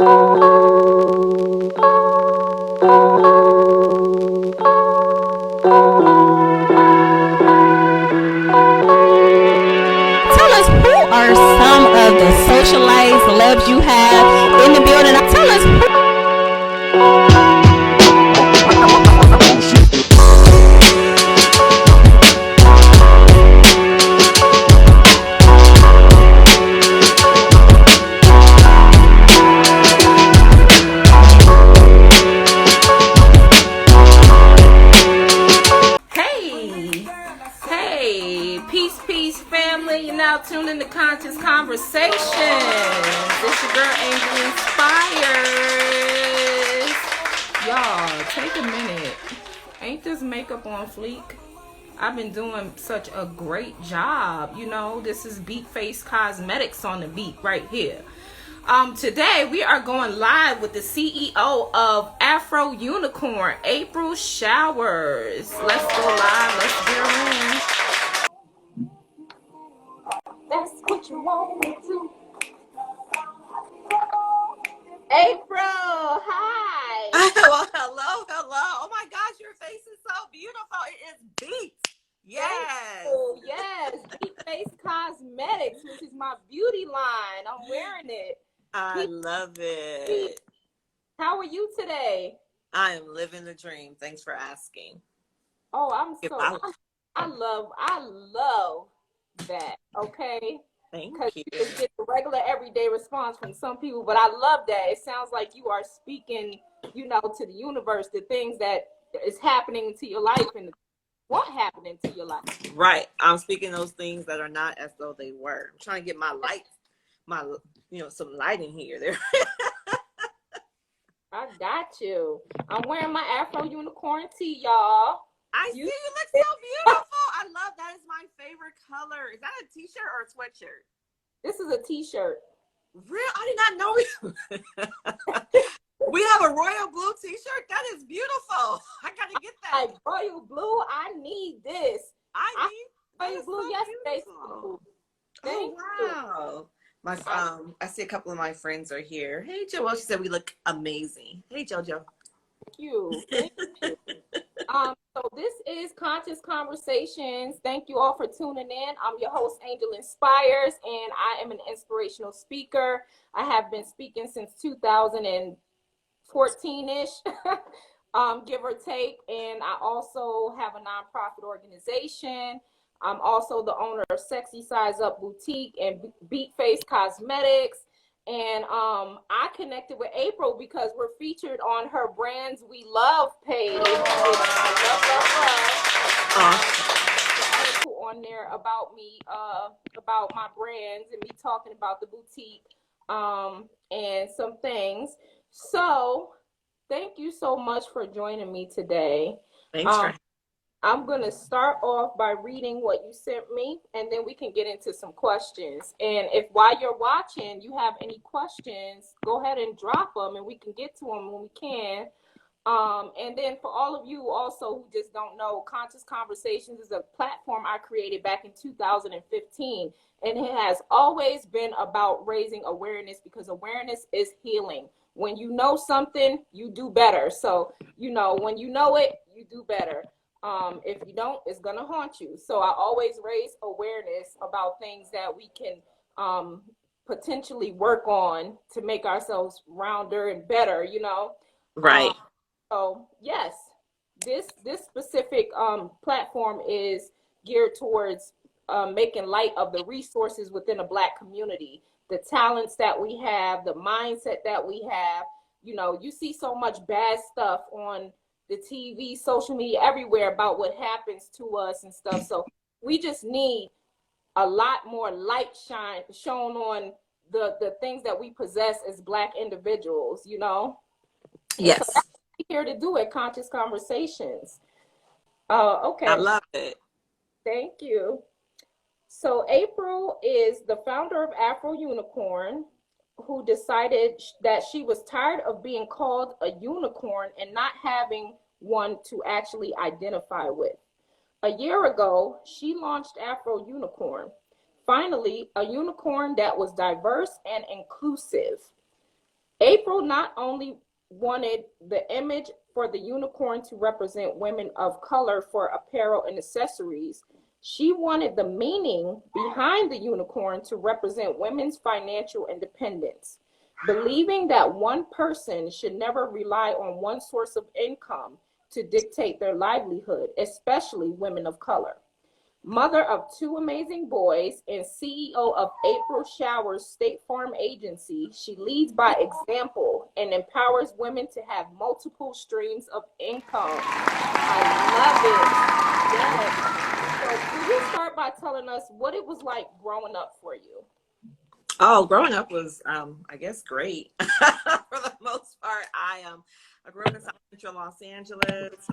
Tell us, who are some of the socialized celebs you have in the building? Tell us who. Hey, hey, peace, family. You're now tuned into Conscious Conversations. It's your girl, Angel Inspires. Y'all, take a minute. Ain't this makeup on fleek? I've been doing such a great job. This is Beat Face Cosmetics on the beat right here. Today we are going live with the CEO of Afro Unicorn, April Showers. Let's go live. Let's get her in. That's what you want me to. April, hi. Well, hello. Oh my gosh, your face is so beautiful. It is Beat. Yes. Yes, Beat Face Cosmetics, which is my beauty line. I'm wearing it. I love it. How are you today? I am living the dream. Thanks for asking. Oh, I love that. Okay. Thank you. Because you just get the regular everyday response from some people, but I love that. It sounds like you are speaking, to the universe, the things that is happening to your life and what happening to your life. Right. I'm speaking those things that are not as though they were. I'm trying to get my light, some light in here. There. I got you. I'm wearing my Afro Unicorn tee, y'all. I see you look so beautiful. I love that. Is my favorite color. Is that a t-shirt or a sweatshirt? This is a t-shirt. Real? I did not know you. We have a royal blue t-shirt. That is beautiful. I gotta get that. Like royal blue. I need this. I need royal blue yesterday. Oh wow. I see a couple of my friends are here. Hey Joelle, she said we look amazing. Hey Jojo. Thank you. So this is Conscious Conversations. Thank you all for tuning in. I'm your host, Angel Inspires, and I am an inspirational speaker. I have been speaking since 2014-ish, give or take. And I also have a nonprofit organization. I'm also the owner of Sexy Size Up Boutique and Beat Face Cosmetics. And I connected with April because we're featured on her Brands We Love page. Article on there about me, about my brands and me talking about the boutique and some things. So thank you so much for joining me today. Thanks for I'm going to start off by reading what you sent me, and then we can get into some questions. And if while you're watching, you have any questions, go ahead and drop them, and we can get to them when we can. And then for all of you also who just don't know, Conscious Conversations is a platform I created back in 2015, and it has always been about raising awareness because awareness is healing. When you know something, you do better. So, when you know it, you do better. If you don't, it's going to haunt you. So I always raise awareness about things that we can potentially work on to make ourselves rounder and better, Right. So yes, this specific platform is geared towards making light of the resources within a Black community, the talents that we have, the mindset that we have. You see so much bad stuff on the TV, social media, everywhere about what happens to us and stuff. So we just need a lot more light shown on the things that we possess as Black individuals, Yes. So that's what we're here to do at Conscious Conversations. Okay. I love it. Thank you. So April is the founder of Afro Unicorn, who decided that she was tired of being called a unicorn and not having one to actually identify with. A year ago, she launched Afro Unicorn. Finally, a unicorn that was diverse and inclusive. April not only wanted the image for the unicorn to represent women of color for apparel and accessories, she wanted the meaning behind the unicorn to represent women's financial independence. Believing that one person should never rely on one source of income to dictate their livelihood, especially women of color. Mother of two amazing boys and CEO of April Showers State Farm Agency, she leads by example and empowers women to have multiple streams of income. I love it. Yes. So, could you start by telling us what it was like growing up for you? Oh, growing up was, I guess, great for the most part. I grew up in South Central Los Angeles.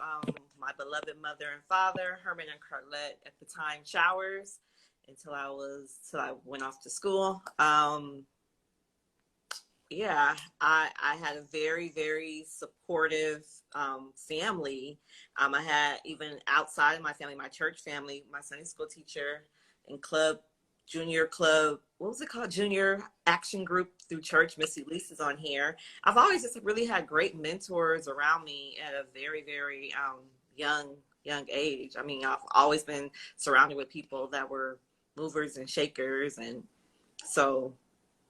My beloved mother and father, Herman and Carlette, at the time, Showers, till I went off to school. Yeah, I had a very, very supportive family. I had, even outside of my family, my church family, my Sunday school teacher and junior club, what was it called? Junior action group through church. Missy Lisa's on here. I've always just really had great mentors around me at a very, very young age. I mean, I've always been surrounded with people that were movers and shakers. And so,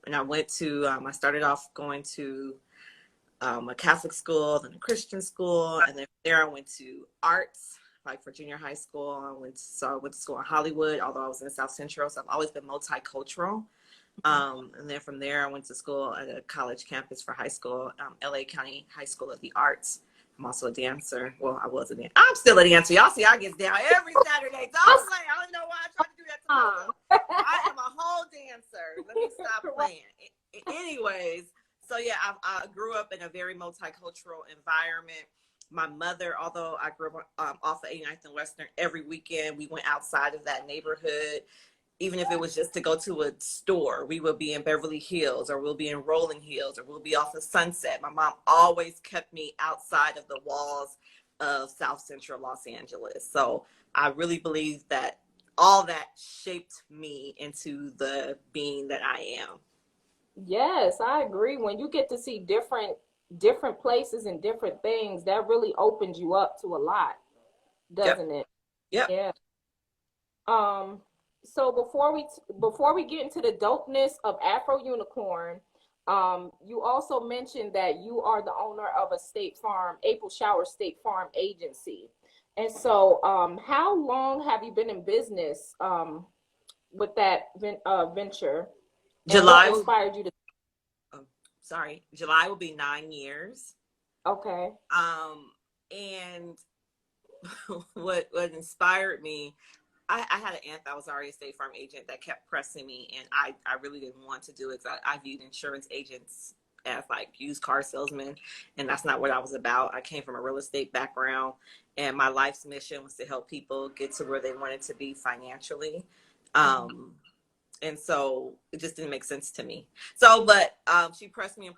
and I started off going to a Catholic school, then a Christian school, and then there I went to arts, like for junior high school. I went to school in Hollywood, although I was in South Central, so I've always been multicultural. And then from there, I went to school at a college campus for high school, LA County High School of the Arts. I'm also a dancer. Well, I was a dancer. I'm still a dancer. Y'all see, I get down every Saturday. Don't play. I don't know why I try to do that tomorrow. I am a whole dancer. Let me stop playing. Anyways, so yeah, I grew up in a very multicultural environment. My mother, although I grew up off of 89th and Western, every weekend we went outside of that neighborhood. Even if it was just to go to a store, we would be in Beverly Hills, or we'll be in Rolling Hills, or we'll be off of Sunset. My mom always kept me outside of the walls of South Central Los Angeles. So I really believe that all that shaped me into the being that I am. Yes, I agree. When you get to see different places and different things, that really opens you up to a lot, doesn't it? Yep. Yeah. So before we get into the dopeness of Afro Unicorn, you also mentioned that you are the owner of a State Farm, April Shower State Farm Agency. And so, how long have you been in business with that venture? And what July, inspired you to? July will be 9 years. Okay. And what inspired me, I had an aunt that was already a State Farm agent that kept pressing me, and I really didn't want to do it. I viewed insurance agents as like used car salesmen, and that's not what I was about. I came from a real estate background, and my life's mission was to help people get to where they wanted to be financially. And so it just didn't make sense to me. So, but she pressed me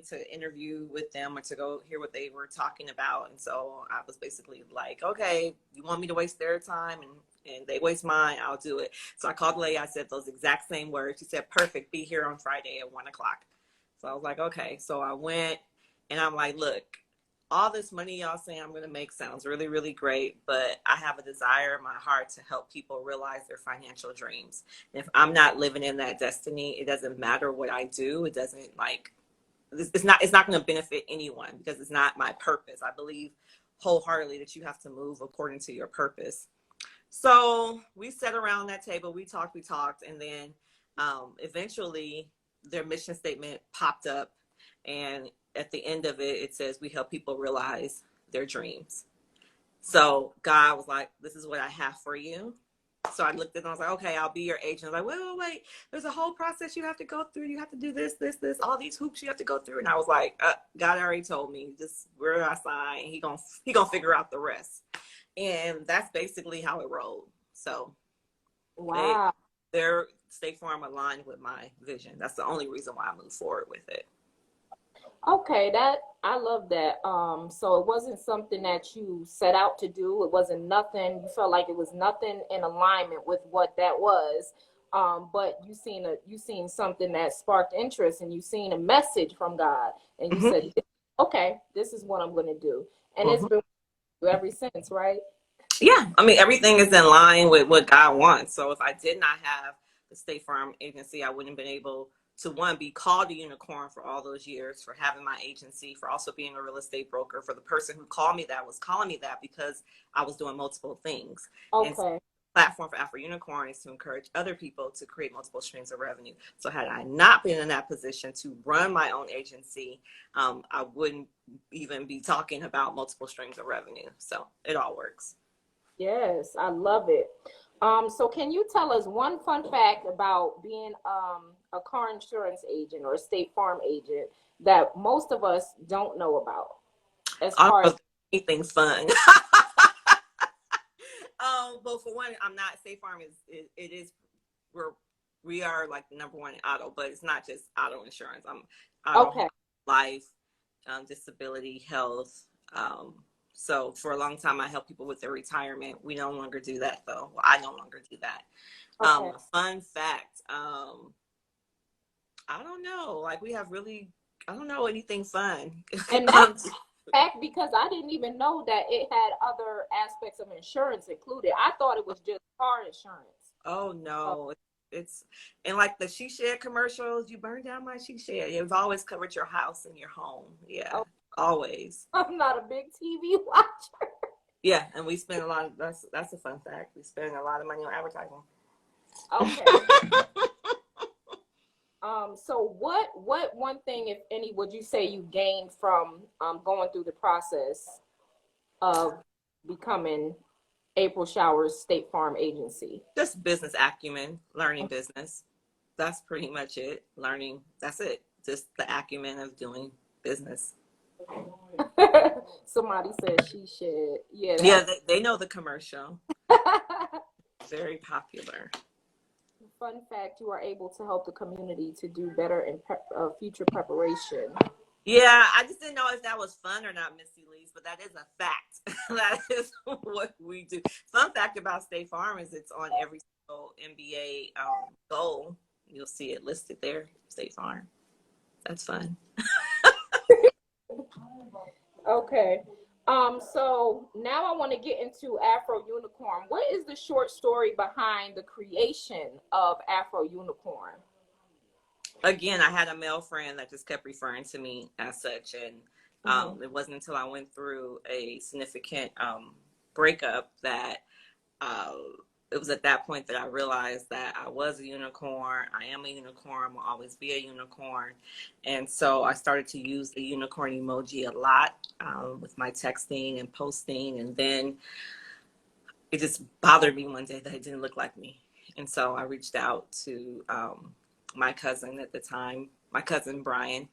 to interview with them or to go hear what they were talking about. And so I was basically like, okay, you want me to waste their time and they waste mine, I'll do it. So I called the lady, I said those exact same words. She said, perfect, be here on Friday at 1 o'clock. So I was like, okay. So I went and I'm like, look, all this money y'all saying I'm going to make sounds really, really great, but I have a desire in my heart to help people realize their financial dreams. And if I'm not living in that destiny, it doesn't matter what I do. It doesn't it's not going to benefit anyone because it's not my purpose. I believe wholeheartedly that you have to move according to your purpose. So we sat around that table, we talked, and then eventually their mission statement popped up, and at the end of it, it says, we help people realize their dreams. So God was like, this is what I have for you. So I looked at them, I was like, okay, I'll be your agent. I was like, wait. There's a whole process you have to go through. You have to do this, all these hoops you have to go through. And I was like, God already told me, just where I sign, he gonna figure out the rest. And that's basically how it rolled. So Wow. their State Farm aligned with my vision. That's the only reason why I moved forward with it. Okay, I love that. So it wasn't something that you set out to do. It wasn't nothing. You felt like it was nothing in alignment with what that was. but you seen something that sparked interest, and you seen a message from God, and you Hmm. said, okay, this is what I'm going to do. And it's Hmm. been ever since, right? Yeah, I mean, everything is in line with what God wants. So if I did not have the State Farm agency, I wouldn't have been able to, one, be called a unicorn for all those years, for having my agency, for also being a real estate broker, for the person who called me that was calling me that because I was doing multiple things. And so Okay. the platform for Afro Unicorn is to encourage other people to create multiple streams of revenue. So had I not been in that position to run my own agency, I wouldn't even be talking about multiple streams of revenue. So it all works. Yes, I love it. So can you tell us one fun fact about being a car insurance agent or a State Farm agent that most of us don't know about as I don't far know as if there's anything fun. But for one, I'm not. State Farm it is we are like number one in auto, but it's not just auto insurance. I'm auto, okay, life, disability, health. So for a long time, I help people with their retirement. We no longer do that though. Well, I no longer do that. okay. A fun fact. I don't know. Like we have really. I don't know anything fun. And that's fact because I didn't even know that it had other aspects of insurance included. I thought it was just car insurance. Oh Uh, no, it's and like the she shed commercials. You burned down my she shed. You've always covered your house and your home. Yeah, oh, always. I'm not a big TV watcher. Yeah, and we spend a lot. That's a fun fact. We spend a lot of money on advertising. Okay. So what one thing, if any, would you say you gained from going through the process of becoming April Showers State Farm Agency? Just business acumen, learning business. That's pretty much it. Learning. That's it. Just the acumen of doing business. Somebody said she should. Yeah, Yeah, that's they know the commercial. Very popular. fun fact. You are able to help the community to do better in future preparation. Yeah, I just didn't know if that was fun or not, Missy Lee's, but that is a fact. That is what we do. Fun fact about State Farm is it's on every single NBA goal. You'll see it listed there, State Farm. That's fun. Okay. So now I want to get into Afro Unicorn. What is the short story behind the creation of Afro Unicorn? Again, I had a male friend that just kept referring to me as such, and Hmm. it wasn't until I went through a significant breakup that uh, it was at that point that I realized that I was a unicorn. I am a unicorn. Will always be a unicorn. And so I started to use the unicorn emoji a lot with my texting and posting. And then it just bothered me one day that it didn't look like me. And so I reached out to my cousin at the time, my cousin Brian,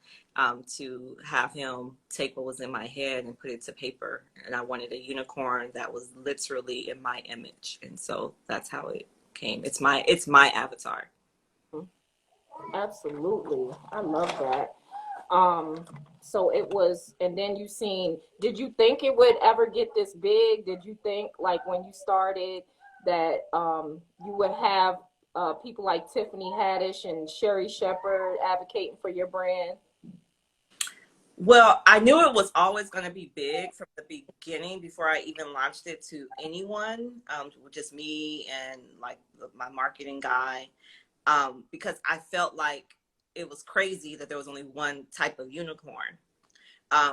to have him take what was in my head and put it to paper. And I wanted a unicorn that was literally in my image. And so that's how it came. It's my avatar. Absolutely. I love that. Um, so it was, and then you seen, did you think it would ever get this big? Did you think like when you started that you would have people like Tiffany Haddish and Sherry Shepherd advocating for your brand? Well, I knew it was always going to be big from the beginning before I even launched it to anyone, just me and like my marketing guy, because I felt like it was crazy that there was only one type of unicorn.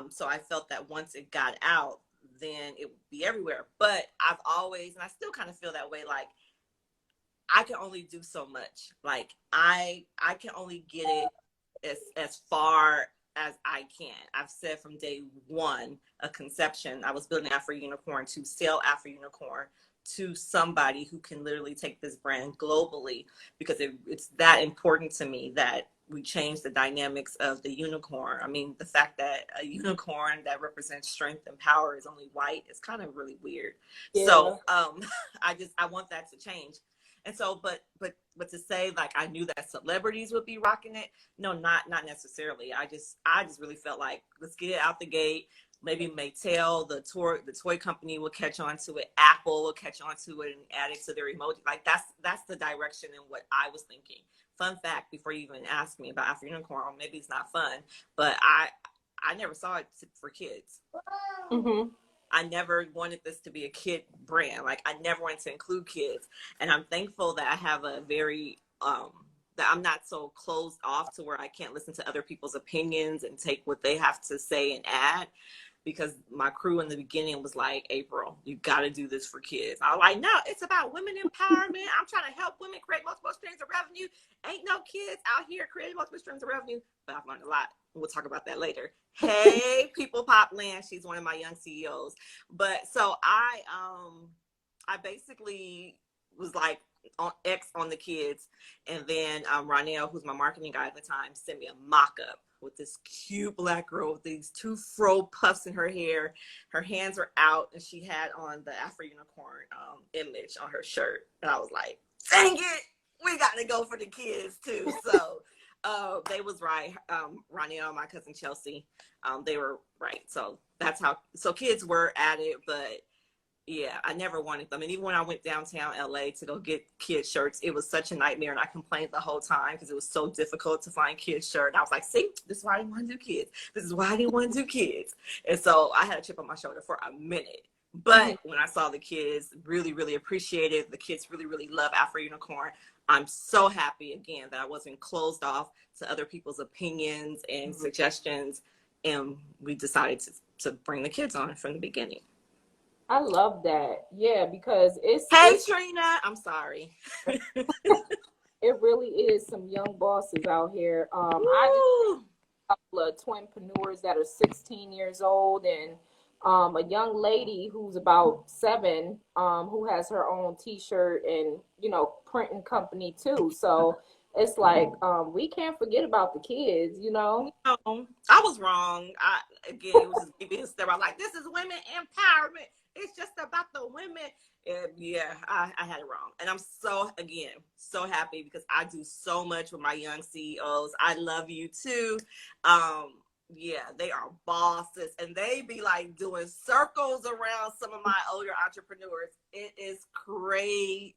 So I felt that once it got out, then it would be everywhere. But I've always, and I still kind of feel that way, like I can only do so much. Like I can only get it as far as I can. I've said from day one, a conception, I was building Afro Unicorn to sell Afro Unicorn to somebody who can literally take this brand globally because it's that important to me that we change the dynamics of the unicorn. I mean, the fact that a unicorn that represents strength and power is only white is kind of really weird. Yeah. So I want that to change. And so, but to say like I knew that celebrities would be rocking it, no, not necessarily. I just really felt like let's get it out the gate. maybe Mattel, the toy company, will catch on to it. Apple will catch on to it and add it to their emoji. Like that's the direction in what I was thinking. Fun fact, before you even ask me about Afro Unicorn, maybe it's not fun, but I never saw it for kids. Mm-hmm. I never wanted this to be a kid brand. Like I never wanted to include kids. And I'm thankful that I have a very, that I'm not so closed off to where I can't listen to other people's opinions and take what they have to say and add. Because my crew in the beginning was like, April, you got to do this for kids. I was like, no, it's about women empowerment. I'm trying to help women create multiple streams of revenue. Ain't no kids out here creating multiple streams of revenue. But I've learned a lot. We'll talk about that later. Hey, People Pop Land. She's one of my young CEOs. But so I basically was like on X on the kids. And then Ronell, who's my marketing guy at the time, sent me a mock-up with this cute black girl with these two fro puffs in her hair. Her hands are out, and she had on the Afro Unicorn image on her shirt. And I was like, dang it, we got to go for the kids too. So they was right. Ronnie, my cousin Chelsea, they were right. So that's how, so kids were added, but yeah, I never wanted them. And even when I went downtown LA to go get kids shirts, it was such a nightmare. And I complained the whole time because it was so difficult to find kids shirt. And I was like, see, this is why I didn't want to do kids. This is why I didn't want to do kids. And so I had a chip on my shoulder for a minute. But when I saw the kids really, really appreciate it, the kids really, really love Afro Unicorn, I'm so happy again that I wasn't closed off to other people's opinions and suggestions. And we decided to bring the kids on from the beginning. I love that. Yeah, because it's Trina. I'm sorry. It really is some young bosses out here. I just a couple of twinpreneurs that are 16 years old, and a young lady who's about 7, who has her own T-shirt and printing company too. So it's like we can't forget about the kids. No, I was wrong. Again, it was just me being sterile. Like, this is women empowerment. It's just about the women. And yeah, I had it wrong. And I'm so happy because I do so much with my young CEOs. I love you too. Yeah, they are bosses, and they be like doing circles around some of my older entrepreneurs. It is crazy,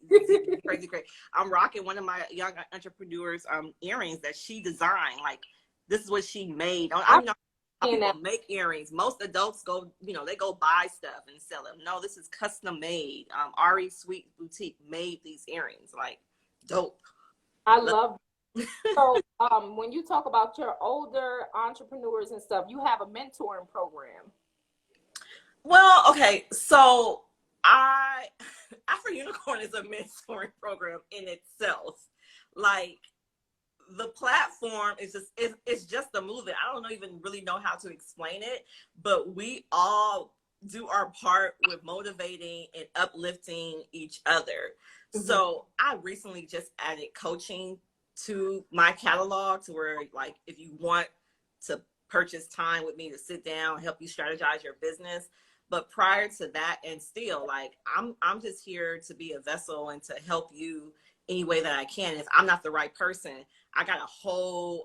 crazy. I'm rocking one of my young entrepreneurs' earrings that she designed. Like, this is what she made. I know people make earrings. Most adults go, they go buy stuff and sell them. No, this is custom made. Ari Sweet Boutique made these earrings. Like, dope. I love. So when you talk about your older entrepreneurs and stuff, you have a mentoring program. Well, okay, so Afro Unicorn is a mentoring program in itself. Like, the platform is it's just a movement. I don't even really know how to explain it, but we all do our part with motivating and uplifting each other. So I recently just added coaching to my catalog, to where, like, if you want to purchase time with me to sit down, help you strategize your business. But prior to that, and still, like, I'm just here to be a vessel and to help you any way that I can. If I'm not the right person, I got a whole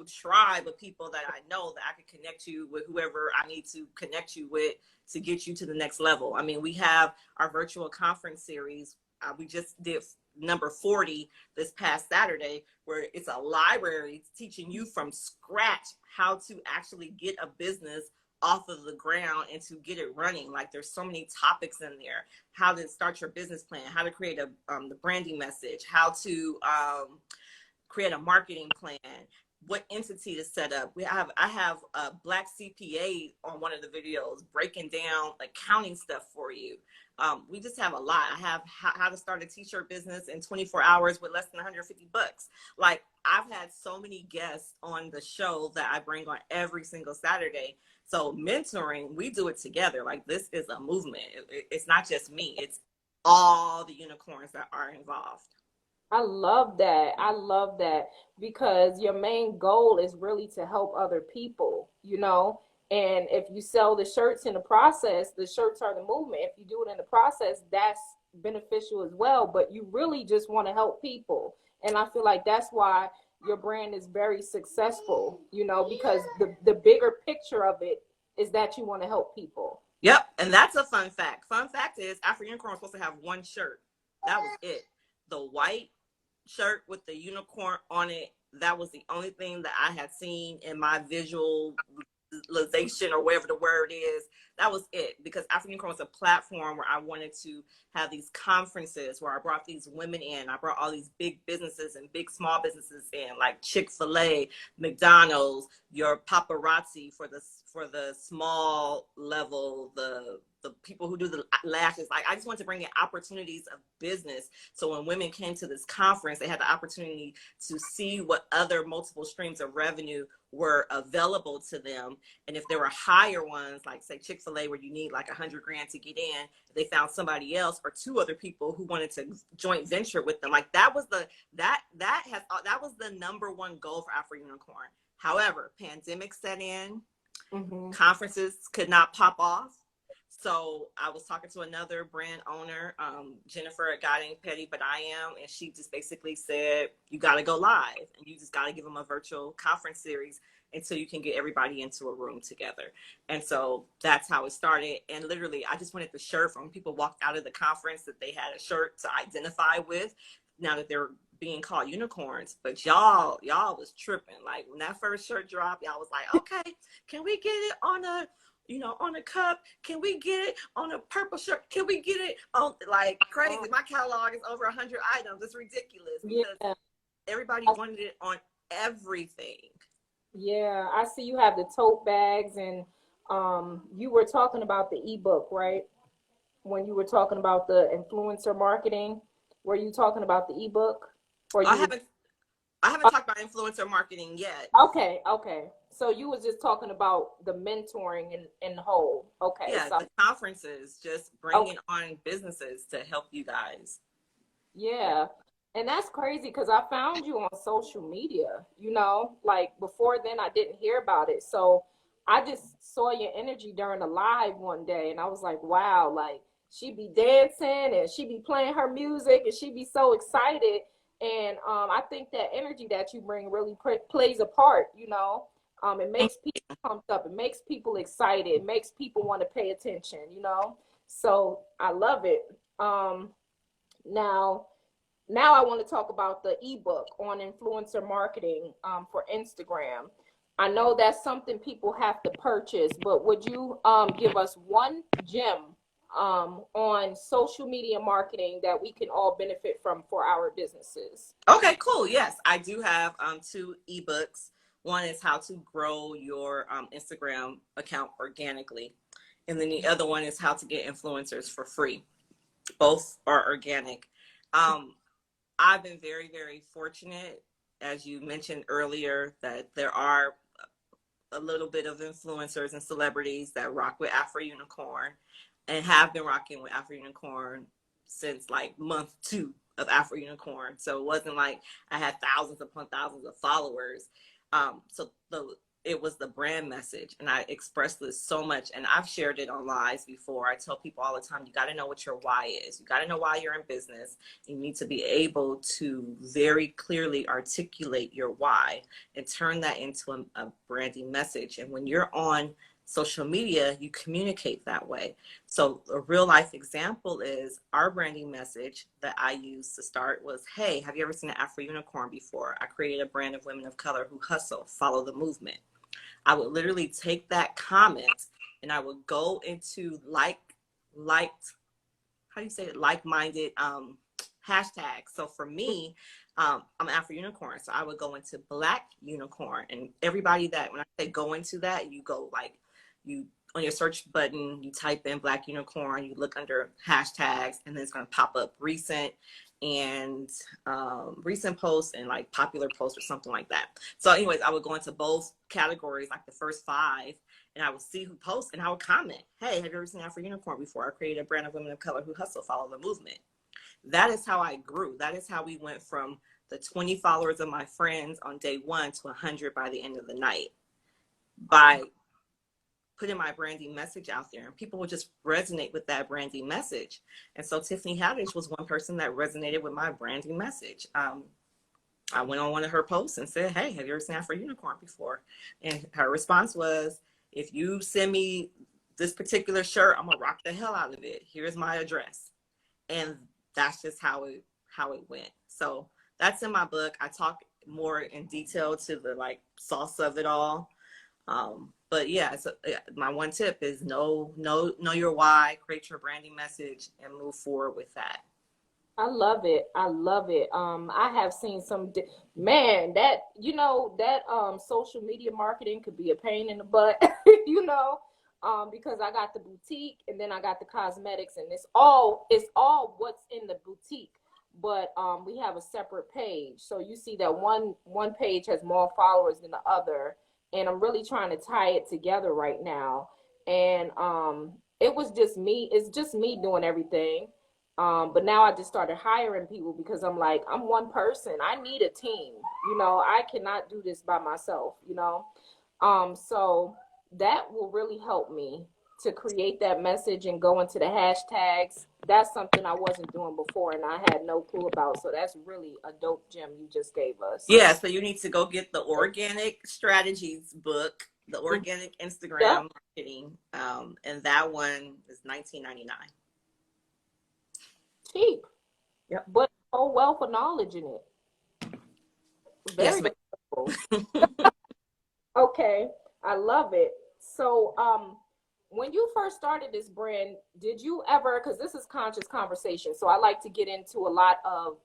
tribe of people that I know that I can connect you with, whoever I need to connect you with to get you to the next level. I mean, we have our virtual conference series. We just did number 40 this past Saturday, where it's a library teaching you from scratch how to actually get a business off of the ground and to get it running. Like, there's so many topics in there: how to start your business plan, how to create the branding message, how to create a marketing plan, what entity to set up. I have a Black CPA on one of the videos breaking down accounting stuff for you. We just have a lot. I have how to start a t-shirt business in 24 hours with less than $150. Like, I've had so many guests on the show that I bring on every single Saturday. So mentoring, we do it together. Like, this is a movement. It's not just me. It's all the unicorns that are involved. I love that. I love that, because your main goal is really to help other people, and if you sell the shirts in the process, the shirts are the movement. If you do it in the process, that's beneficial as well, but you really just want to help people. And I feel like that's why your brand is very successful, because the bigger picture of it is that you want to help people. Yep. And that's a fun fact. Fun fact is Afro Unicorn was supposed to have one shirt. That was it. The white shirt with the unicorn on it. That was the only thing that I had seen in my visualization or whatever the word is. That was it, because Afro Unicorn was a platform where I wanted to have these conferences where I brought these women in. I brought all these big businesses and big small businesses in, like Chick-fil-A, McDonald's, your paparazzi for the small level, the people who do the lashes. Like, I just wanted to bring in opportunities of business. So when women came to this conference, they had the opportunity to see what other multiple streams of revenue were available to them. And if there were higher ones, like say Chick-fil-A, where you need like $100 grand to get in, they found somebody else or two other people who wanted to joint venture with them. Like, that was that was the number one goal for Afro Unicorn. However, pandemic set in, conferences could not pop off. So I was talking to another brand owner, Jennifer at God Ain't Petty, But I Am, and she just basically said, you got to go live, and you just got to give them a virtual conference series until you can get everybody into a room together. And so that's how it started. And literally, I just wanted the shirt from when people walked out of the conference, that they had a shirt to identify with, now that they're being called unicorns. But y'all was tripping. Like, when that first shirt dropped, y'all was like, okay, can we get it on a cup? Can we get it on a purple shirt? Can we get it on, like, crazy? My catalog is over 100 items. It's ridiculous because everybody wanted it on everything. Yeah, I see you have the tote bags, and you were talking about the ebook, right? When you were talking about the influencer marketing, were you talking about the ebook? Or I haven't talked about influencer marketing yet. Okay. So you was just talking about the mentoring in whole. Okay. Yeah, so the conferences, just bringing on businesses to help you guys. Yeah. And that's crazy because I found you on social media, like before then I didn't hear about it. So I just saw your energy during a live one day and I was like, wow, like she be dancing and she be playing her music and she be so excited. And I think that energy that you bring really plays a part, it makes people pumped up. It makes people excited. It makes people want to pay attention, So I love it. Now I want to talk about the ebook on influencer marketing for Instagram. I know that's something people have to purchase, but would you give us one gem on social media marketing that we can all benefit from for our businesses? Okay, cool. Yes, I do have 2 ebooks. One is how to grow your Instagram account organically. And then the other one is how to get influencers for free. Both are organic. I've been very, very fortunate, as you mentioned earlier, that there are a little bit of influencers and celebrities that rock with Afro Unicorn and have been rocking with Afro Unicorn since like month 2 of Afro Unicorn. So it wasn't like I had thousands upon thousands of followers. It was the brand message, and I expressed this so much, and I've shared it on lives before. I tell people all the time, you got to know what your why is. You got to know why you're in business. You need to be able to very clearly articulate your why and turn that into a branding message. And when you're on social media, you communicate that way. So a real life example is our branding message that I used to start was, hey, have you ever seen an Afro Unicorn before? I created a brand of women of color who hustle, follow the movement. I would literally take that comment and I would go into like-minded hashtags. So for me, I'm Afro Unicorn. So I would go into Black Unicorn, and everybody that, when I say go into that, you go like, you on your search button, you type in Black Unicorn, you look under hashtags, and then it's going to pop up recent posts and like popular posts or something like that. So anyways, I would go into both categories, like the first 5, and I would see who posts and I would comment, hey, have you ever seen Afro Unicorn before? I created a brand of women of color who hustle, follow the movement. That is how I grew. That is how we went from the 20 followers of my friends on day 1 to 100 by the end of the night, by putting my branding message out there, and people will just resonate with that branding message. And so Tiffany Haddish was one person that resonated with my branding message. I went on one of her posts and said, hey, have you ever seen Afro Unicorn before? And her response was, if you send me this particular shirt, I'm gonna rock the hell out of it. Here's my address. And that's just how it went. So that's in my book. I talk more in detail to the like sauce of it all. But yeah, so my one tip is know your why, create your branding message, and move forward with that. I love it. I love it. I have seen some man that that social media marketing could be a pain in the butt, because I got the boutique and then I got the cosmetics, and it's all what's in the boutique. But we have a separate page, so you see that one page has more followers than the other, and I'm really trying to tie it together right now. And it was just me. It's just me doing everything. But now I just started hiring people because I'm like, I'm one person. I need a team. I cannot do this by myself. So that will really help me to create that message and go into the hashtags. That's something I wasn't doing before and I had no clue about. So that's really a dope gem you just gave us. Yeah, so you need to go get the Organic Strategies book, the Organic Instagram Marketing, and that one is $19.99. Cheap. Yep. But a whole wealth of knowledge in it. Very yes, Okay, I love it. So, when you first started this brand, did you ever, because this is conscious conversation, so I like to get into a lot of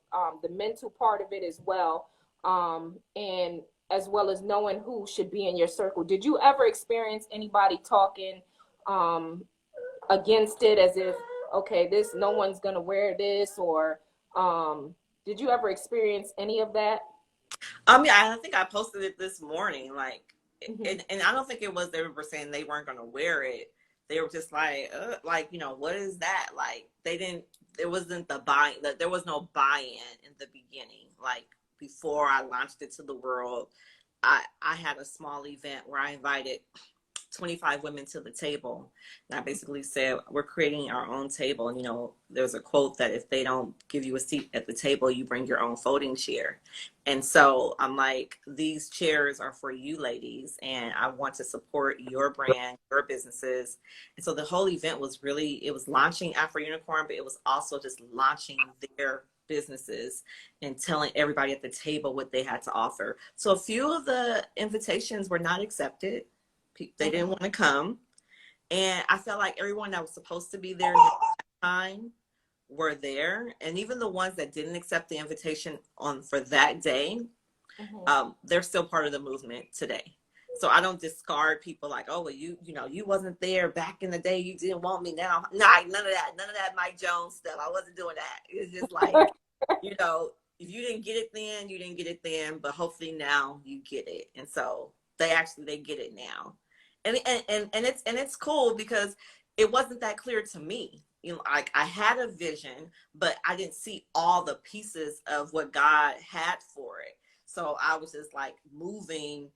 the mental part of it as well, and as well as knowing who should be in your circle. Did you ever experience anybody talking against it as if, okay, no one's gonna wear this, or did you ever experience any of that? I mean, I think I posted it this morning, like, Mm-hmm. and I don't think it was they were saying they weren't going to wear it. They were just like, what is that? Like, they didn't. There wasn't there was no buy-in in the beginning. Like before I launched it to the world, I had a small event where I invited 25 women to the table. And I basically said, we're creating our own table. And, there's a quote that if they don't give you a seat at the table, you bring your own folding chair. And so I'm like, these chairs are for you ladies, and I want to support your brand, your businesses. And so the whole event was it was launching Afro Unicorn, but it was also just launching their businesses and telling everybody at the table what they had to offer. So a few of the invitations were not accepted. They didn't want to come. And I felt like everyone that was supposed to be there at that time were there. And even the ones that didn't accept the invitation for that day, they're still part of the movement today. So I don't discard people like, oh, well, you wasn't there back in the day. You didn't want me now. Nah, none of that Mike Jones stuff. I wasn't doing that. It's just like, if you didn't get it then, you didn't get it then, but hopefully now you get it. And so they get it now. And it's cool because it wasn't that clear to me. Like I had a vision, but I didn't see all the pieces of what God had for it. So I was just like moving.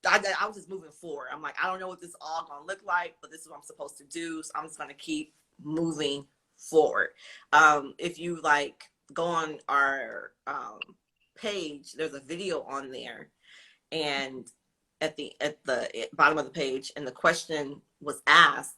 I was just moving forward. I'm like, I don't know what this all gonna look like, but this is what I'm supposed to do. So I'm just gonna keep moving forward. If you like go on our page, there's a video on there, and at the bottom of the page, and the question was asked,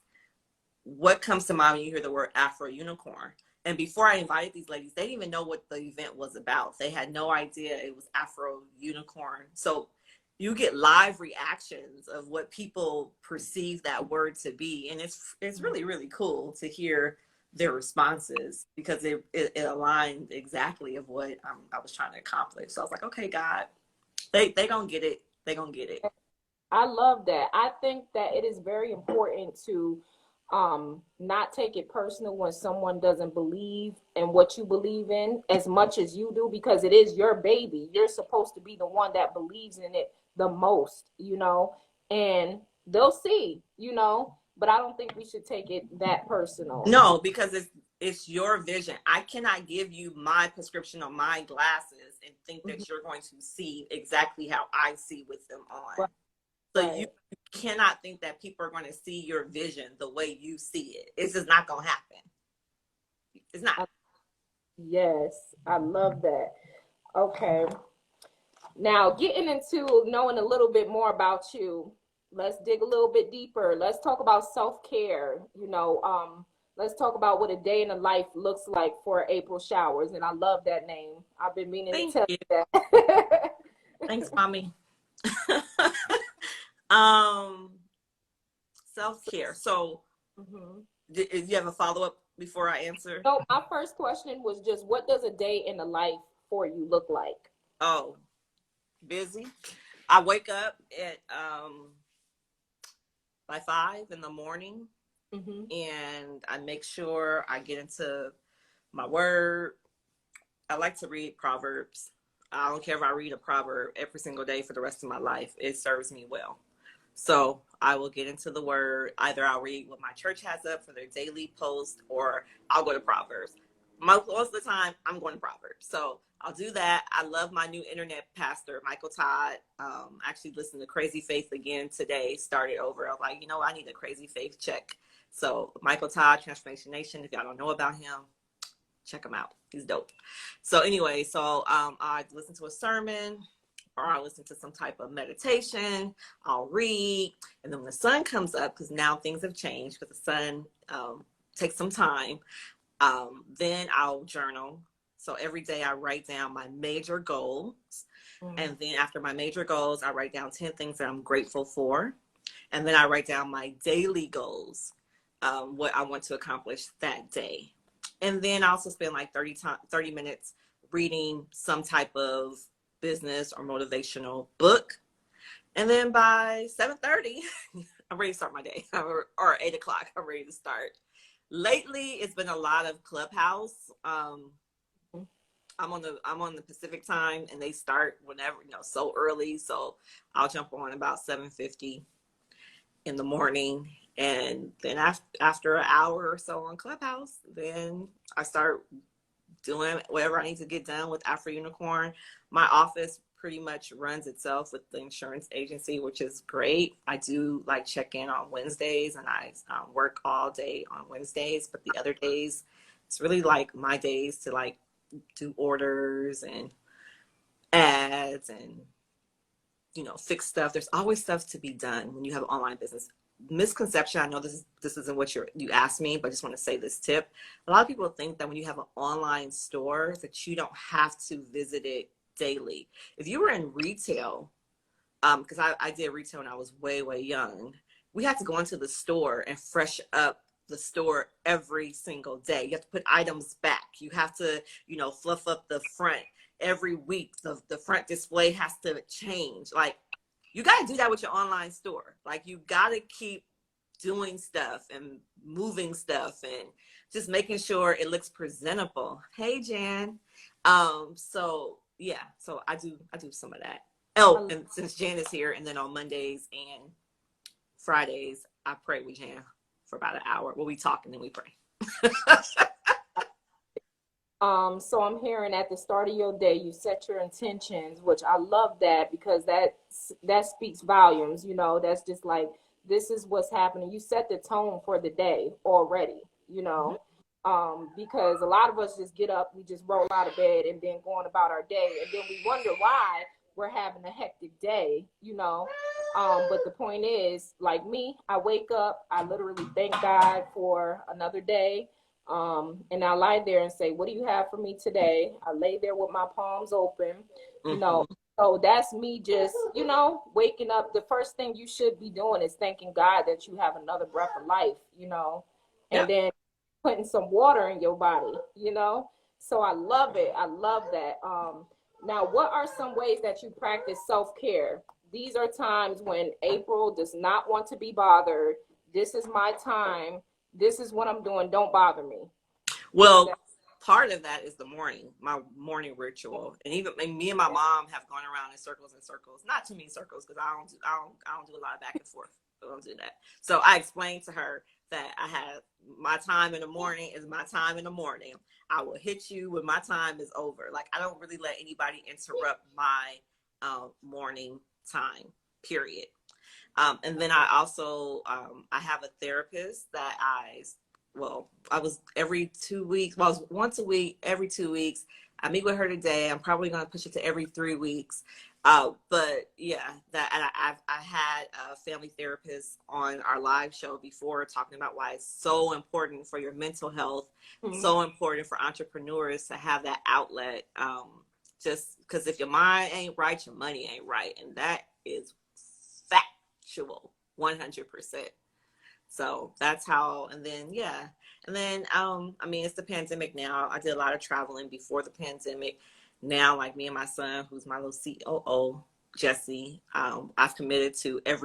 what comes to mind when you hear the word Afro Unicorn? And before I invited these ladies, they didn't even know what the event was about. They had no idea it was Afro Unicorn. So you get live reactions of what people perceive that word to be. And it's really, really cool to hear their responses because it aligned exactly of what I was trying to accomplish. So I was like, okay, God, they gonna get it. They gonna get it. I love that. I think that it is very important to not take it personal when someone doesn't believe in what you believe in as much as you do, because it is your baby. You're supposed to be the one that believes in it the most, and they'll see, but I don't think we should take it that personal. No, because it's your vision. I cannot give you my prescription on my glasses and think that you're going to see exactly how I see with them on. Right. So you cannot think that people are going to see your vision the way you see it. It's just not going to happen. It's not. Yes, I love that. Okay. Now, getting into knowing a little bit more about you, let's dig a little bit deeper. Let's talk about self-care. Let's talk about what a day in the life looks like for April Showers. And I love that name. I've been meaning to Thank tell you. you that. Thanks, mommy. um, self-care. So, Mhm. did you have a follow-up before I answer? So my first question was just, what does a day in the life for you look like? Oh, busy. I wake up at by 5 in the morning, Hmm. and I make sure I get into my word. I like to read Proverbs. I don't care if I read a proverb every single day for the rest of my life. It serves me well. So I will get into the word. Either I'll read what my church has up for their daily post, or I'll go to Proverbs. Most of the time, I'm going to Proverbs. So I'll do that. I love my new internet pastor, Michael Todd. Actually listened to Crazy Faith again today. Started over. I was like, I need a Crazy Faith check. So Michael Todd, Transformation Nation. If y'all don't know about him, check him out. He's dope. So anyway, I listen to a sermon, or I'll listen to some type of meditation. I'll read, and then when the sun comes up, because now things have changed, because the sun takes some time, then I'll journal. So every day I write down my major goals, and then after my major goals, I write down 10 things that I'm grateful for, and then I write down my daily goals, what I want to accomplish that day. And then I also spend like 30 minutes reading some type of business or motivational book. And then by 7:30, I'm ready to start my day, or 8 o'clock, I'm ready to start. Lately, it's been a lot of Clubhouse. I'm on the Pacific time, and they start whenever, so early. So I'll jump on about 7:50 in the morning, and then after an hour or so on Clubhouse, then I start doing whatever I need to get done with Afro Unicorn. My office pretty much runs itself with the insurance agency, which is great. I do like check in on Wednesdays, and I work all day on Wednesdays, but the other days, it's really like my days to like do orders and ads and fix stuff. There's always stuff to be done when you have an online business. Misconception, I know this isn't what you asked me, but I just want to say this tip. A lot of people think that when you have an online store that you don't have to visit it daily. If you were in retail, because I did retail when I was way young, we had to go into the store and fresh up the store every single day. You have to put items back. You have to, fluff up the front every week. The front display has to change. Like, you got to do that with your online store. Like, you got to keep doing stuff and moving stuff and just making sure it looks presentable. Hey, Jan. So yeah, so I do some of that. Oh, and since Jan is here, and then on Mondays and Fridays, I pray with Jan for about an hour. We'll be talking and we pray. So I'm hearing at the start of your day, you set your intentions, which I love that, because that speaks volumes. That's just like, this is what's happening. You set the tone for the day already, because a lot of us just get up, we just roll out of bed and then going about our day. And then we wonder why we're having a hectic day. But the point is, like me, I wake up, I literally thank God for another day. And I lie there and say, what do you have for me today? I lay there with my palms open, So that's me just, waking up. The first thing you should be doing is thanking God that you have another breath of life, and then putting some water in your body. So I love it. I love that. Now, what are some ways that you practice self-care? These are times when April does not want to be bothered. This is my time. This is what I'm doing. Don't bother me. Well, part of that is my morning ritual. And even me and my mom have gone around in circles and circles. Not too many circles, because I don't do a lot of back and forth. I don't do that. So I explained to her that I have my time in the morning is my time in the morning. I will hit you when my time is over. Like, I don't really let anybody interrupt my morning time, period. And then I also, I have a therapist that I was every 2 weeks. Well, I was once a week, every 2 weeks. I meet with her today. I'm probably going to push it to every 3 weeks. But yeah, that, and I had a family therapist on our live show before talking about why it's so important for your mental health, so important for entrepreneurs to have that outlet. Just because if your mind ain't right, your money ain't right, and that is factual, 100%. So that's how, and then yeah, and then I mean, it's the pandemic now. I did a lot of traveling before the pandemic. Now, like me and my son, who's my little COO, Jesse, I've committed to at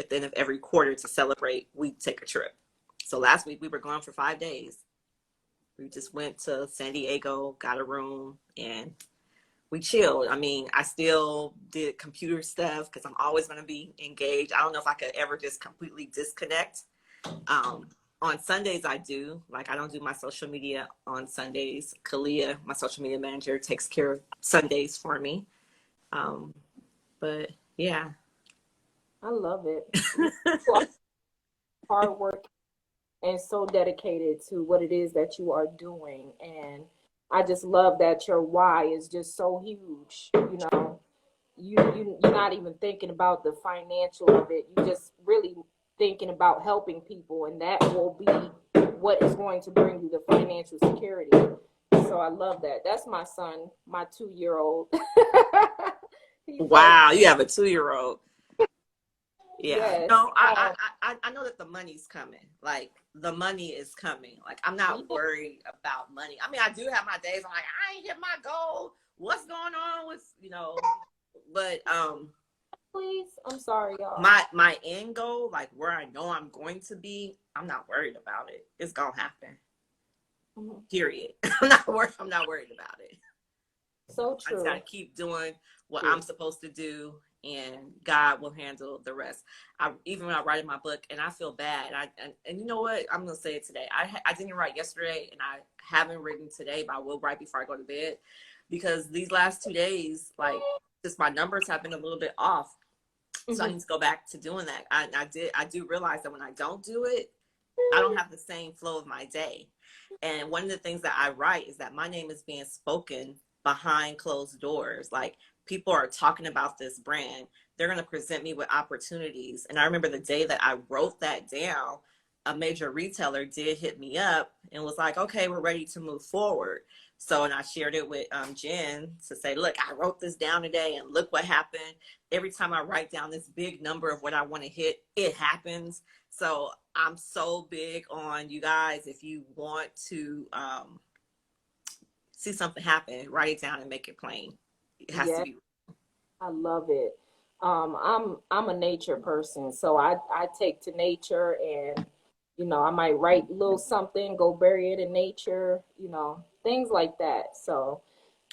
the end of every quarter to celebrate, we take a trip. So last week we were gone for 5 days. We just went to San Diego, got a room, and we chilled. I mean, I still did computer stuff because I'm always going to be engaged. I don't know if I could ever just completely disconnect. On Sundays I do, like I don't do my social media on Sundays. Kalia, my social media manager, takes care of Sundays for me. But yeah. I love it. Hard work and so dedicated to what it is that you are doing. And I just love that your why is just so huge. You know, you're not even thinking about the financial of it. You just really thinking about helping people, and that will be what is going to bring you the financial security. So I love that. That's my son, my 2-year-old. Wow, you have a 2-year-old. Yeah. Yes. No, I know that the money's coming. Like the money is coming. Like I'm not worried about money. I mean, I do have my days. I'm like, I ain't hit my goal. What's going on with, but Please, I'm sorry, y'all. my end goal, like where I know I'm going to be, I'm not worried about it. It's gonna happen. Period. I'm not worried about it. So true. I just gotta keep doing what I'm supposed to do, and God will handle the rest. Even when I write in my book, and I feel bad, and you know what? I'm gonna say it today. I didn't write yesterday, and I haven't written today, but I will write before I go to bed, because these last 2 days, like, just my numbers have been a little bit off. So I need to go back to doing that. I do realize that when I don't do it, I don't have the same flow of my day. And one of the things that I write is that my name is being spoken behind closed doors. Like, people are talking about this brand. They're going to present me with opportunities. And I remember the day that I wrote that down, a major retailer did hit me up and was like, okay, we're ready to move forward. So, and I shared it with Jen to say, look, I wrote this down today and look what happened. Every time I write down this big number of what I want to hit, it happens. So I'm so big on, you guys, if you want to see something happen, write it down and make it plain. It has to be. I love it. I'm a nature person, so I take to nature, and I might write a little something, go bury it in nature, things like that. So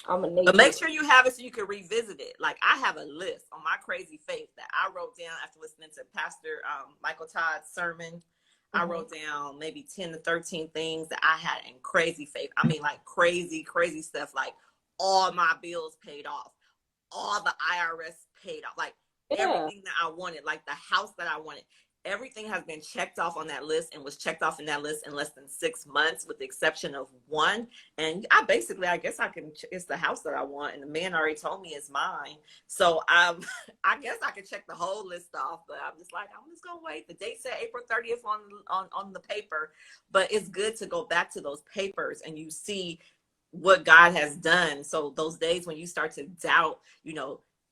I'm a nature. But make sure you have it so you can revisit it. Like, I have a list on my crazy faith that I wrote down after listening to Pastor Michael Todd's sermon. I wrote down maybe 10 to 13 things that I had in crazy faith. I mean, like crazy stuff, like all my bills paid off, all the IRS paid off, like everything that I wanted, like the house that I wanted. Everything has been checked off on that list and was checked off in that list in less than 6 months, with the exception of one. And I guess it's the house that I want, and the man already told me it's mine. So I guess I could check the whole list off, but I'm just gonna wait. The date said April 30th on the paper, but it's good to go back to those papers and you see what God has done. So those days when you start to doubt,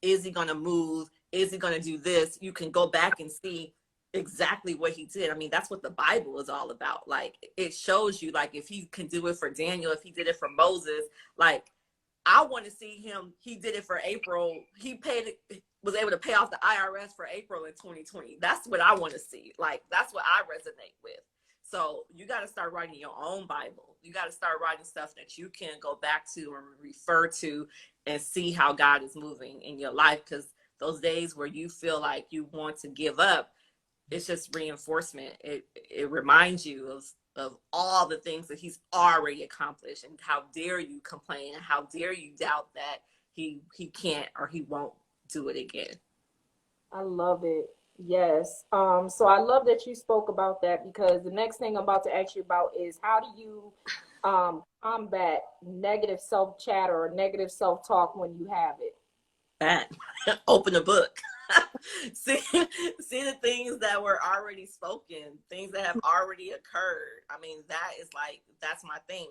is he gonna move? Is he gonna do this? You can go back and see exactly what he did. I mean, that's what the Bible is all about. Like, it shows you, like, if he can do it for Daniel, if he did it for Moses, like, I want to see him. He did it for April. Was able to pay off the IRS for April in 2020. That's what I want to see. Like, that's what I resonate with. So you got to start writing your own Bible. You got to start writing stuff that you can go back to and refer to and see how God is moving in your life. Because those days where you feel like you want to give up, it's just reinforcement. It reminds you of all the things that he's already accomplished, and how dare you complain, and how dare you doubt that he can't or he won't do it again. I love it. Yes. So I love that you spoke about that, because the next thing I'm about to ask you about is, how do you combat negative self chatter or negative self talk when you have it? that. Open a book. see the things that were already spoken, things that have already occurred. I mean, that's my thing.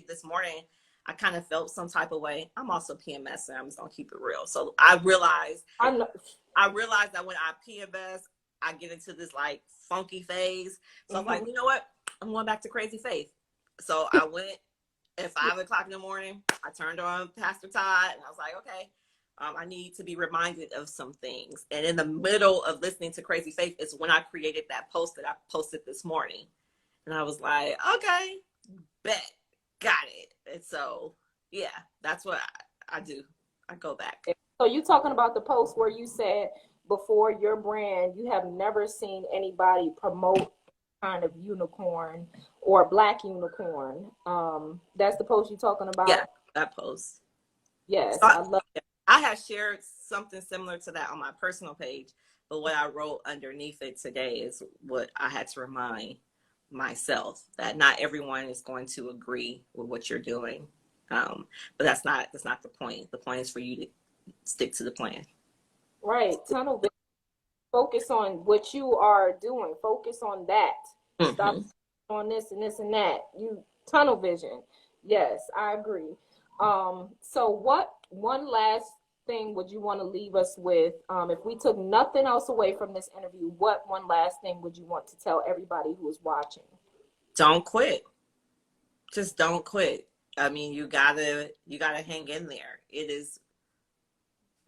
This morning, I kind of felt some type of way. I'm also PMS, and I'm just gonna keep it real. So I realized that when I PMS, I get into this like funky phase. So I'm like, you know what? I'm going back to Crazy Faith. So I went at 5 o'clock in the morning. I turned on Pastor Todd, and I was like, okay. I need to be reminded of some things. And in the middle of listening to Crazy Faith is when I created that post that I posted this morning. And I was like, okay, bet, got it. And so, yeah, that's what I do. I go back. So you talking about the post where you said before your brand, you have never seen anybody promote kind of unicorn or black unicorn. That's the post you're talking about? Yeah, that post. Yes, So I love it. I had shared something similar to that on my personal page, but what I wrote underneath it today is what I had to remind myself, that not everyone is going to agree with what you're doing. But that's not the point. The point is for you to stick to the plan. Right. Tunnel vision. Focus on what you are doing. Focus on that. Mm-hmm. Stop on this and this and that. You tunnel vision. Yes, I agree. So what one last thing would you want to leave us with? If we took nothing else away from this interview, what one last thing would you want to tell everybody who is watching? Don't quit. Just don't quit. I mean, you gotta hang in there. It is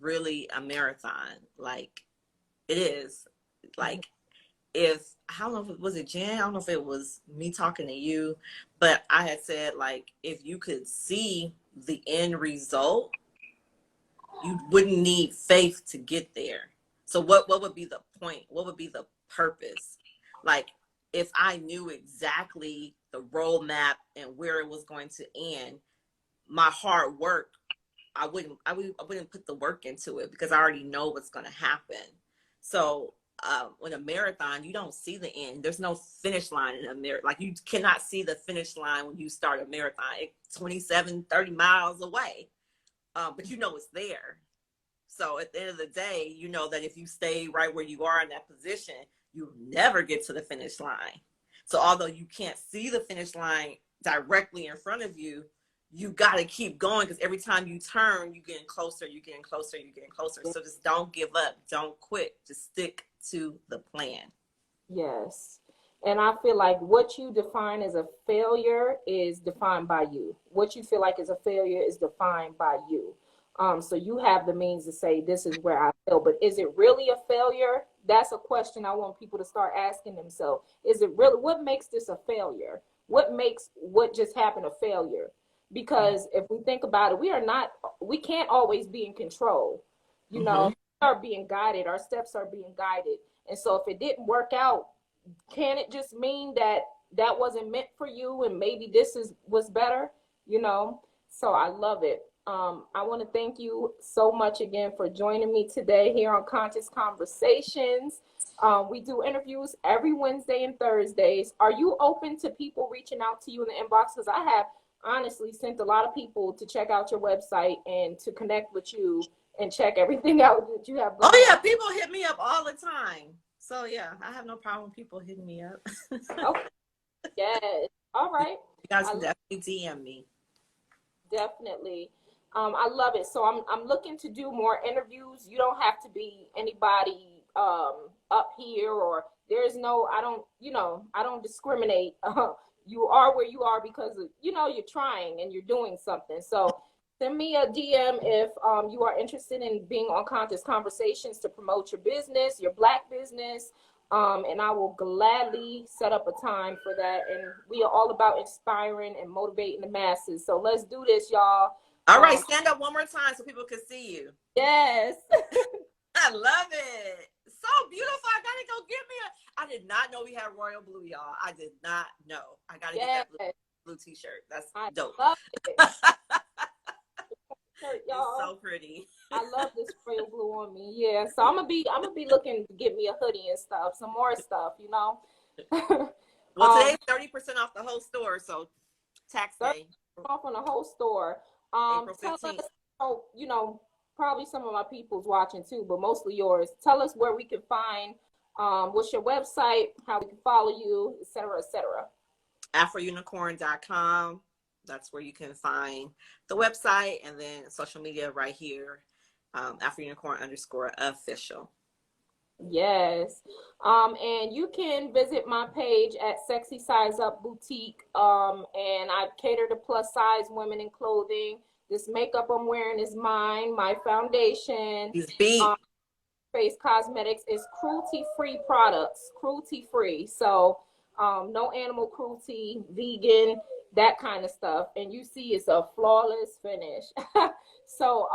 really a marathon. Like, it is. Like, if I don't know if it was Jen, I don't know if it was me talking to you, but I had said, like, if you could see the end result, you wouldn't need faith to get there. So what would be the point? What would be the purpose? Like, if I knew exactly the roadmap and where it was going to end, my hard work, I wouldn't put the work into it because I already know what's going to happen. So in a marathon, you don't see the end. There's no finish line in a marathon. Like, you cannot see the finish line when you start a marathon. It's 27, 30 miles away. But you know it's there. So at the end of the day, you know that if you stay right where you are in that position, you never get to the finish line. So although you can't see the finish line directly in front of you, you got to keep going, because every time you turn, you're getting closer, you're getting closer, you're getting closer. So just don't give up. Don't quit. Just stick to the plan. Yes. And I feel like what you define as a failure is defined by you. What you feel like is a failure is defined by you. So you have the means to say, this is where I fail. But is it really a failure? That's a question I want people to start asking themselves. Is it really, what makes this a failure? What makes what just happened a failure? Because if we think about it, we can't always be in control. You know, we are being guided. Our steps are being guided. And so if it didn't work out, can it just mean that that wasn't meant for you and maybe this was better? You know, so I love it. I want to thank you so much again for joining me today here on Conscious Conversations. We do interviews every Wednesday and Thursdays. Are you open to people reaching out to you in the inbox? Because I have honestly sent a lot of people to check out your website and to connect with you and check everything out that you have going Oh yeah, on. people hit me up all the time. So yeah, I have no problem with people hitting me up. Okay. Yes. All right. You guys can definitely DM me. Definitely. I love it. So I'm looking to do more interviews. You don't have to be anybody up here, or there's no, I don't discriminate. You are where you are because of, you're trying and you're doing something. So send me a DM if you are interested in being on Conscious Conversations to promote your business, your Black business. And I will gladly set up a time for that. And we are all about inspiring and motivating the masses. So let's do this, y'all. All right, stand up one more time so people can see you. Yes. I love it. So beautiful. I gotta go get me I did not know we had royal blue, y'all. I did not know. I gotta get that blue t-shirt. That's dope. Love it. Y'all. It's so pretty. I love this royal blue on me. Yeah. So I'm gonna be looking to get me a hoodie and stuff, some more stuff, Well, today's 30% off the whole store, so tax day. Off on the whole store. April 15th. Tell us, probably some of my people's watching too, but mostly yours. Tell us where we can find, what's your website, how we can follow you, et cetera, et cetera. AfroUnicorn.com. That's where you can find the website, and then social media right here, AfroUnicorn_official. Yes. And you can visit my page at Sexy Size Up Boutique. And I cater to plus size women in clothing. This makeup I'm wearing is mine. My foundation, He's beat. face cosmetics is cruelty-free products, cruelty-free. So no animal cruelty, vegan, that kind of stuff. And you see it's a flawless finish. So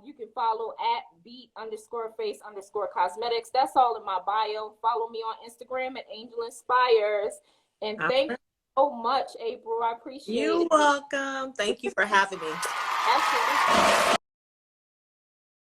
you can follow at beat_face_cosmetics. That's all in my bio. Follow me on Instagram at Angel Inspires. And thank you so much, April. I appreciate it. You're welcome. Thank you for having me. Absolutely.